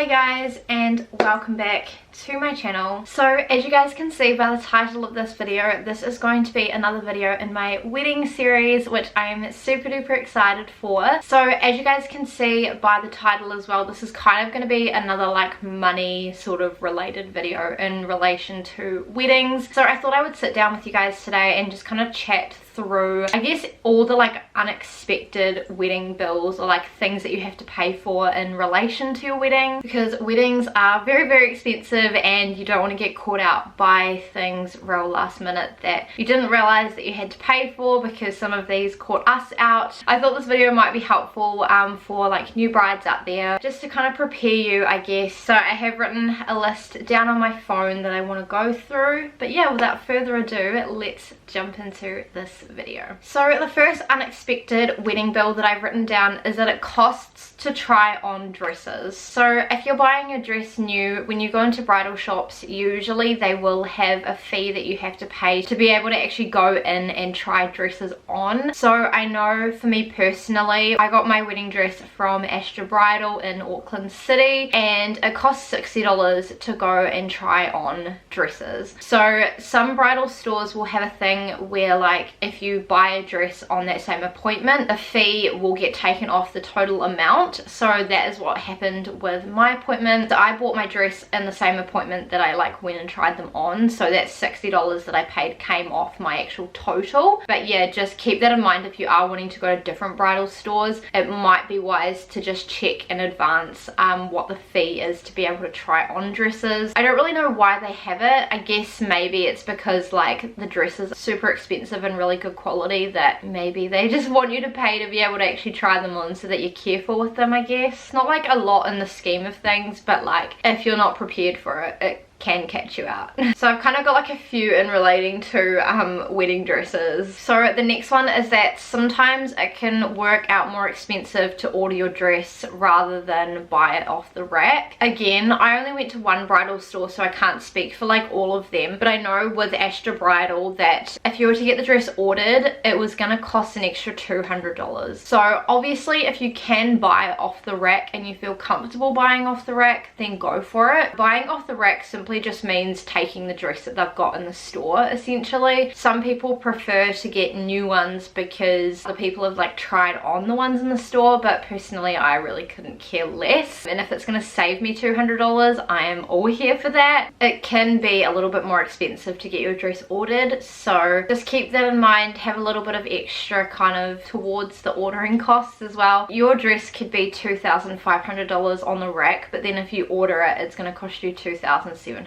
Hi guys, and welcome back to my channel. So as you guys can see by the title of this video, this is going to be another video in my wedding series, which I am super duper excited for. So as you guys can see by the title as well, this is kind of going to be another like money sort of related video in relation to weddings. So I thought I would sit down with you guys today and just kind of chat through, I guess, all the like unexpected wedding bills or like things that you have to pay for in relation to your wedding, because weddings are very expensive and you don't want to get caught out by things real last minute that you didn't realize that you had to pay for, because some of these caught us out. I thought this video might be helpful for like new brides out there, just to kind of prepare you, I guess. So I have written a list down on my phone that I want to go through, but yeah, without further ado, let's jump into this video. So the first unexpected wedding bill that I've written down is that it costs to try on dresses. So if you're buying a dress new, when you go into bridal shops, usually they will have a fee that you have to pay to be able to actually go in and try dresses on. So I know for me personally, I got my wedding dress from Astra Bridal in Auckland City, and it costs $60 to go and try on dresses. So some bridal stores will have a thing where like if you buy a dress on that same appointment, the fee will get taken off the total amount. So that is what happened with my appointment. So I bought my dress in the same appointment that I like went and tried them on, so that $60 that I paid came off my actual total. But yeah, just keep that in mind if you are wanting to go to different bridal stores. It might be wise to just check in advance what the fee is to be able to try on dresses. I don't really know why they have it. I guess maybe it's because like the dresses are super expensive and really good quality, that maybe they just want you to pay to be able to actually try them on so that you're careful with them, I guess. Not like a lot in the scheme of things, but like if you're not prepared for it, it can catch you out. So I've kind of got like a few in relating to wedding dresses. So the next one is that sometimes it can work out more expensive to order your dress rather than buy it off the rack. Again, I only went to one bridal store, so I can't speak for like all of them, but I know with Astra Bridal that if you were to get the dress ordered, it was gonna cost an extra $200. So obviously if you can buy it off the rack and you feel comfortable buying off the rack, then go for it. Buying off the rack simply just means taking the dress that they've got in the store, essentially. Some people prefer to get new ones because the people have like tried on the ones in the store, but personally I really couldn't care less. And if it's going to save me $200, I am all here for that. It can be a little bit more expensive to get your dress ordered, so just keep that in mind. Have a little bit of extra kind of towards the ordering costs as well. Your dress could be $2,500 on the rack, but then if you order it, it's going to cost you $2,700.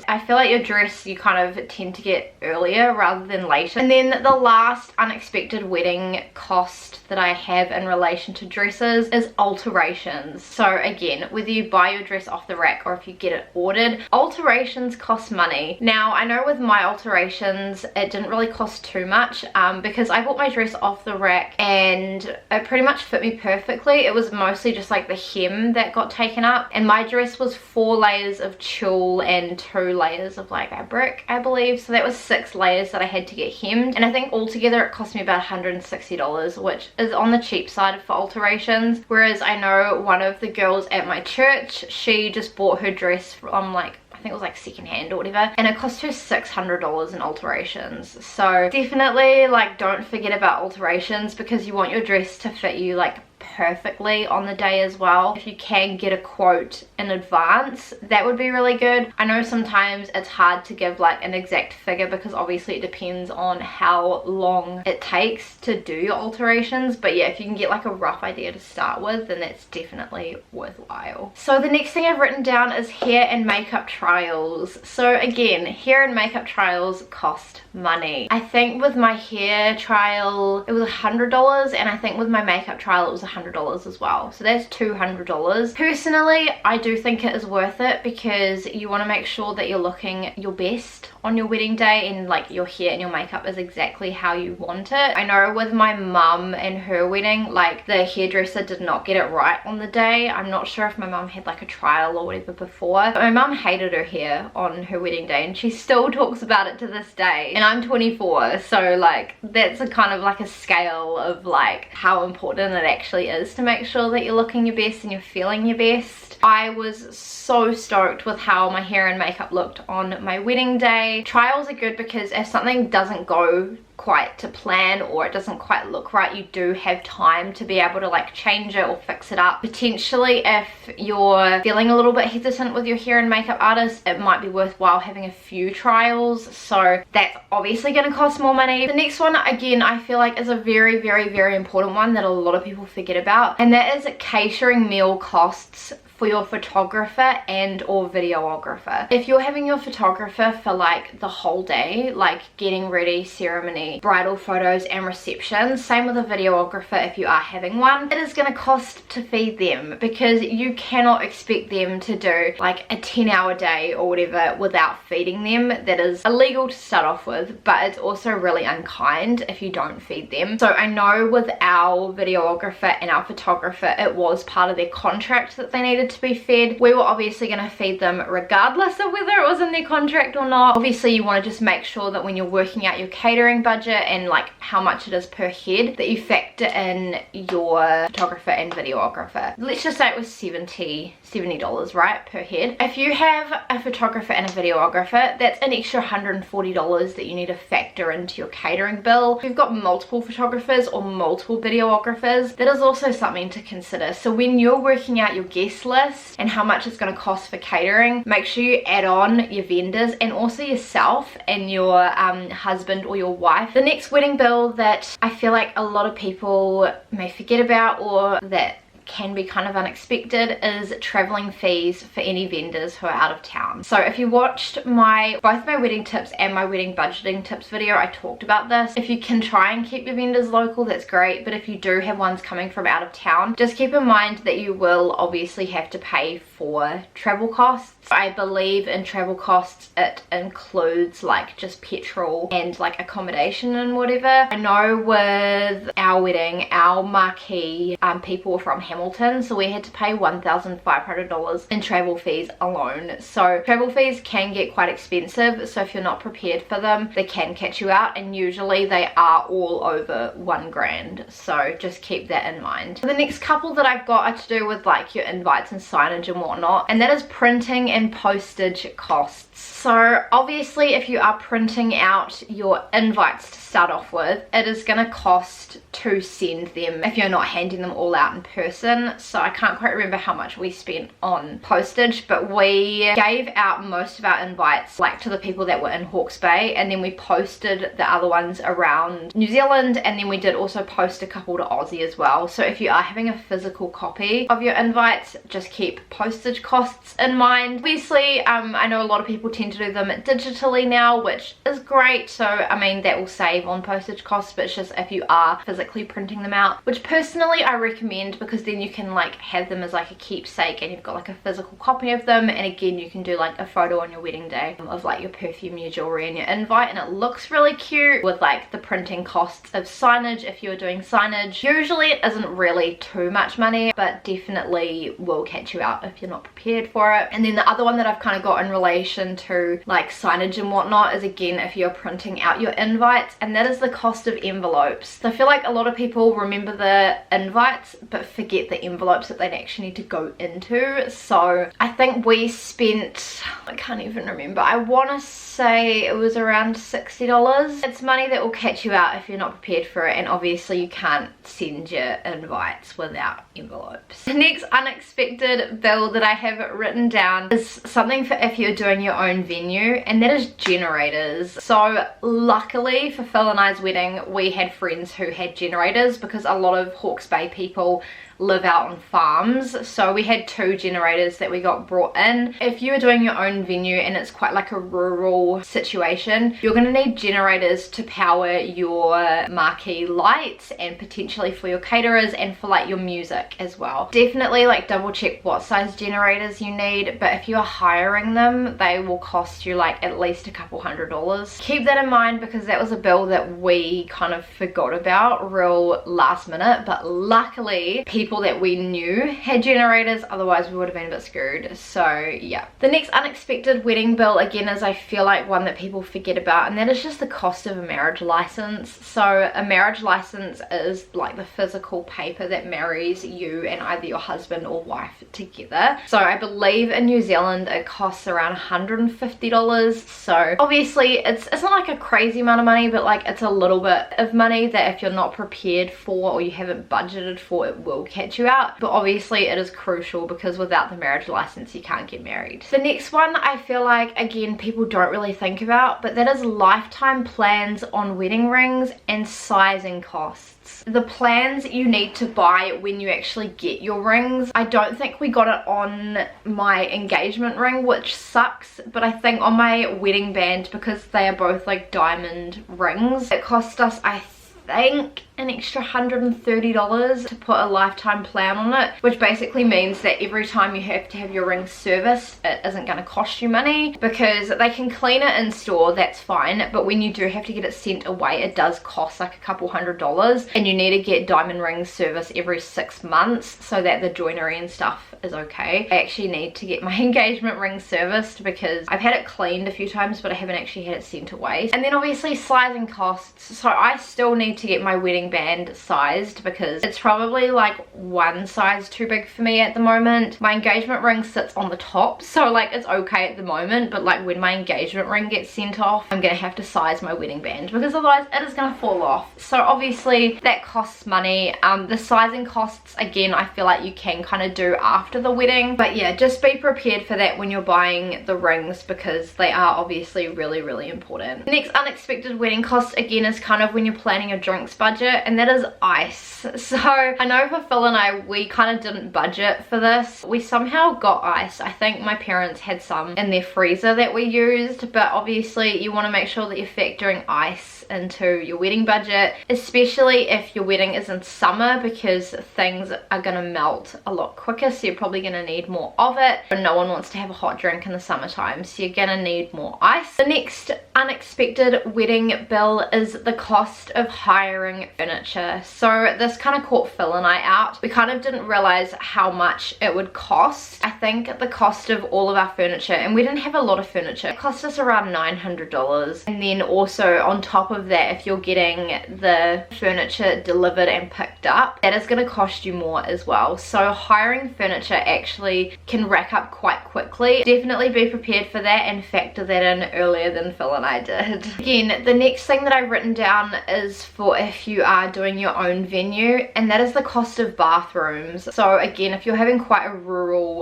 I feel like your dress you kind of tend to get earlier rather than later. And then the last unexpected wedding cost that I have in relation to dresses is alterations. So again, whether you buy your dress off the rack or if you get it ordered, alterations cost money. Now I know with my alterations it didn't really cost too much because I bought my dress off the rack and it pretty much fit me perfectly. It was mostly just like the hem that got taken up, and my dress was 4 layers of tulle and 2 layers of like fabric, I believe. So that was 6 layers that I had to get hemmed, and I think altogether it cost me about $160, which is on the cheap side for alterations. Whereas I know one of the girls at my church, she just bought her dress from like, I think it was like secondhand or whatever, and it cost her $600 in alterations. So definitely like don't forget about alterations, because you want your dress to fit you like perfectly on the day as well. If you can get a quote in advance, that would be really good. I know sometimes it's hard to give like an exact figure because obviously it depends on how long it takes to do your alterations, but yeah, if you can get like a rough idea to start with, then that's definitely worthwhile. So the next thing I've written down is hair and makeup trials. So again, hair and makeup trials cost money. I think with my hair trial it was $100, and I think with my makeup trial it was $100 as well, so that's $200. Personally, I do think it is worth it because you want to make sure that you're looking your best on your wedding day and like your hair and your makeup is exactly how you want it. I know with my mum and her wedding, like the hairdresser did not get it right on the day. I'm not sure if my mum had like a trial or whatever before, but my mum hated her hair on her wedding day and she still talks about it to this day, and I'm 24, so like that's a kind of like a scale of like how important it actually is to make sure that you're looking your best and you're feeling your best. I was so stoked with how my hair and makeup looked on my wedding day. Trials are good because if something doesn't go quite to plan or it doesn't quite look right, you do have time to be able to like change it or fix it up. Potentially if you're feeling a little bit hesitant with your hair and makeup artist, it might be worthwhile having a few trials, so that's obviously going to cost more money. The next one, again, I feel like is a very, very, very important one that a lot of people forget about, and that is catering meal costs for your photographer and or videographer. If you're having your photographer for like the whole day, like getting ready, ceremony, bridal photos and reception, same with a videographer if you are having one, it is going to cost to feed them, because you cannot expect them to do like a 10-hour day or whatever without feeding them. That is illegal to start off with, but it's also really unkind if you don't feed them. So I know with our videographer and our photographer, it was part of their contract that they needed to be fed. We were obviously going to feed them regardless of whether it was in their contract or not. Obviously you want to just make sure that when you're working out your catering budget and like how much it is per head, that you factor in your photographer and videographer. Let's just say it was $70, right, per head. If you have a photographer and a videographer, that's an extra $140 that you need to factor into your catering bill. If you've got multiple photographers or multiple videographers, that is also something to consider. So when you're working out your guest list and how much it's going to cost for catering, make sure you add on your vendors and also yourself and your husband or your wife. The next wedding bill that I feel like a lot of people may forget about, or that can be kind of unexpected, is traveling fees for any vendors who are out of town. So if you watched both my wedding tips and my wedding budgeting tips video, I talked about this. If you can try and keep your vendors local, that's great, but if you do have ones coming from out of town, just keep in mind that you will obviously have to pay for travel costs. I believe in travel costs it includes like just petrol and like accommodation and whatever. I know with our wedding, our marquee people were from Hamilton, so we had to pay $1,500 in travel fees alone. So travel fees can get quite expensive, so if you're not prepared for them, they can catch you out, and usually they are all over $1,000, so just keep that in mind. The next couple that I've got are to do with like your invites and signage and whatnot, and that is printing and postage costs. So obviously if you are printing out your invites to start off with, it is going to cost to send them if you're not handing them all out in person. So I can't quite remember how much we spent on postage, but we gave out most of our invites like to the people that were in Hawke's Bay, and then we posted the other ones around New Zealand, and then we did also post a couple to Aussie as well. So if you are having a physical copy of your invites, just keep postage costs in mind. Obviously I know a lot of people tend to do them digitally now, which is great, so I mean that will save on postage costs, but it's just if you are physically printing them out, which personally I recommend, because then you can like have them as like a keepsake and you've got like a physical copy of them, and again you can do like a photo on your wedding day of like your perfume, your jewelry and your invite, and it looks really cute. With like the printing costs of signage, if you're doing signage, usually it isn't really too much money, but definitely will catch you out if you're not prepared for it. And then the other one that I've kind of got in relation to like signage and whatnot is, again, if you're printing out your invites, and that is the cost of envelopes. So I feel like a lot of people remember the invites but forget the envelopes that they actually need to go into. So I think we spent, I can't even remember, I want to say it was around $60. It's money that will catch you out if you're not prepared for it, and obviously you can't send your invites without envelopes. The next unexpected bill that I have written down is something for if you're doing your own venue, and that is generators. So luckily for Phil and I's wedding, we had friends who had generators, because a lot of Hawke's Bay people live out on farms, so we had 2 generators that we got brought in. If you're doing your own venue and it's quite like a rural situation, you're going to need generators to power your marquee lights and potentially for your caterers and for like your music. specific as well. Definitely like double check what size generators you need, but if you are hiring them, they will cost you like at least a couple $100s. Keep that in mind because that was a bill that we kind of forgot about real last minute, but luckily people that we knew had generators, otherwise we would have been a bit screwed. So yeah. The next unexpected wedding bill again is, I feel like, one that people forget about, and that is just the cost of a marriage license. So a marriage license is like the physical paper that marries you and either your husband or wife together. So I believe in New Zealand it costs around $150. So obviously it's not like a crazy amount of money, but like it's a little bit of money that if you're not prepared for or you haven't budgeted for, it will catch you out. But obviously it is crucial because without the marriage license you can't get married. The next one I feel like, again, people don't really think about, but that is lifetime plans on wedding rings and sizing costs. The plans you need to buy when you actually get your rings. I don't think we got it on my engagement ring, which sucks, but I think on my wedding band, because they are both like diamond rings, it cost us, I think, an extra $130 to put a lifetime plan on it, which basically means that every time you have to have your ring serviced, it isn't going to cost you money, because they can clean it in store, that's fine, but when you do have to get it sent away, it does cost like a couple $100s, and you need to get diamond rings serviced every 6 months so that the joinery and stuff is okay. I actually need to get my engagement ring serviced because I've had it cleaned a few times, but I haven't actually had it sent away. And then obviously sizing costs. So I still need to get my wedding band sized because it's probably like one size too big for me at the moment. My engagement ring sits on the top, so like it's okay at the moment, but like when my engagement ring gets sent off, I'm gonna have to size my wedding band because otherwise it is gonna fall off. So obviously that costs money. The sizing costs, again, I feel like you can kind of do after the wedding, but yeah, just be prepared for that when you're buying the rings because they are obviously really important. The next unexpected wedding cost, again, is kind of when you're planning a drinks budget, and that is ice. So I know for Phil and I, we kind of didn't budget for this. We somehow got ice. I think my parents had some in their freezer that we used, but obviously you want to make sure that you're factoring ice into your wedding budget, especially if your wedding is in summer, because things are going to melt a lot quicker, so you're probably going to need more of it. And no one wants to have a hot drink in the summertime, so you're going to need more ice. The next unexpected wedding bill is the cost of hiring furniture. So this kind of caught Phil and I out. We kind of didn't realize how much it would cost. I think the cost of all of our furniture, and we didn't have a lot of furniture, it cost us around $900. And then also on top of that, if you're getting the furniture delivered and picked up, that is going to cost you more as well. So hiring furniture actually can rack up quite quickly. Definitely be prepared for that and factor that in earlier than Phil and I did. Again, the next thing that I've written down is for if you are doing your own venue, and that is the cost of bathrooms. So again, if you're having quite a rural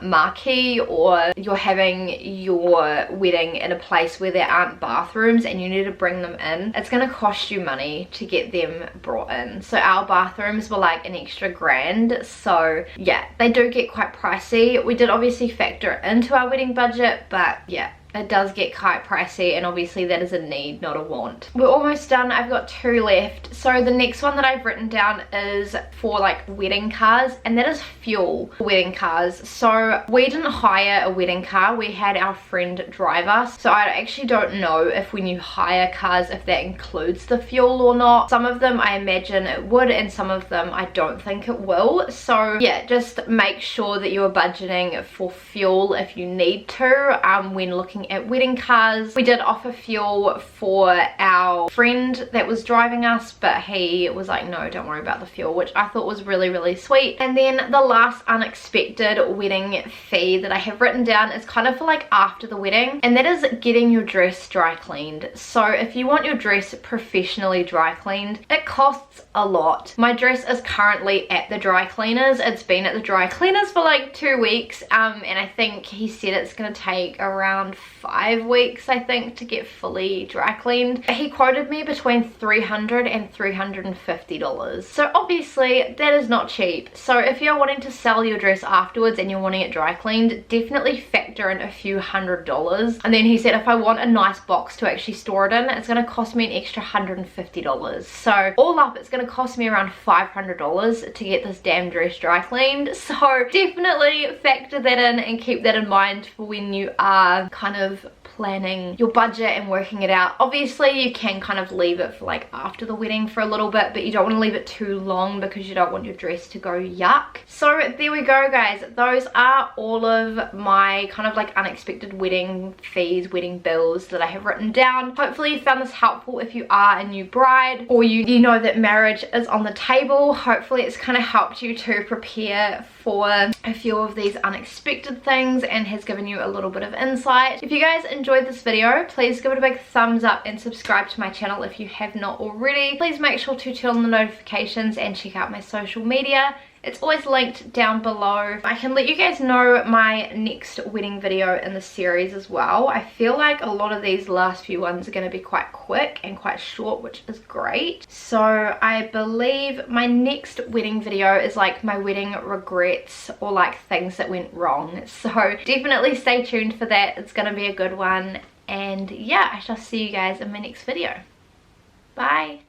marquee, or you're having your wedding in a place where there aren't bathrooms and you need to bring them in, it's going to cost you money to get them brought in. So our bathrooms were like an extra $1,000. So yeah, they do get quite pricey. We did obviously factor into our wedding budget, but yeah, it does get quite pricey, and obviously that is a need, not a want. We're almost done. I've got 2 left. So the next one that I've written down is for like wedding cars, and that is fuel for wedding cars. So we didn't hire a wedding car, we had our friend drive us. So I actually don't know if when you hire cars, if that includes the fuel or not. Some of them I imagine it would, and some of them I don't think it will. So yeah, just make sure that you're budgeting for fuel if you need to when looking at wedding cars. We did offer fuel for our friend that was driving us, but he was like, no, don't worry about the fuel, which I thought was really sweet. And then the last unexpected wedding fee that I have written down is kind of for like after the wedding, and that is getting your dress dry cleaned. So if you want your dress professionally dry cleaned, it costs a lot. My dress is currently at the dry cleaners. It's been at the dry cleaners for like 2 weeks, and I think he said it's gonna take around 5 weeks, I think, to get fully dry cleaned. He quoted me between $300 and $350. So obviously that is not cheap. So if you're wanting to sell your dress afterwards and you're wanting it dry cleaned, definitely factor factor in a few $100s. And then he said if I want a nice box to actually store it in, it's going to cost me an extra $150. So all up, it's going to cost me around $500 to get this damn dress dry cleaned. So definitely factor that in and keep that in mind for when you are kind of planning your budget and working it out. Obviously you can kind of leave it for like after the wedding for a little bit, but you don't want to leave it too long because you don't want your dress to go yuck. So there we go guys, those are all of my kind of like unexpected wedding fees, wedding bills that I have written down. Hopefully you found this helpful if you are a new bride or you know that marriage is on the table. Hopefully it's kind of helped you to prepare for a few of these unexpected things and has given you a little bit of insight. If you guys enjoyed this video, please give it a big thumbs up and subscribe to my channel if you have not already. Please make sure to turn on the notifications and check out my social media. It's always linked down below. I can let you guys know my next wedding video in the series as well. I feel like a lot of these last few ones are going to be quite quick and quite short, which is great. So I believe my next wedding video is like my wedding regrets or like things that went wrong. So definitely stay tuned for that. It's going to be a good one. And yeah, I shall see you guys in my next video. Bye.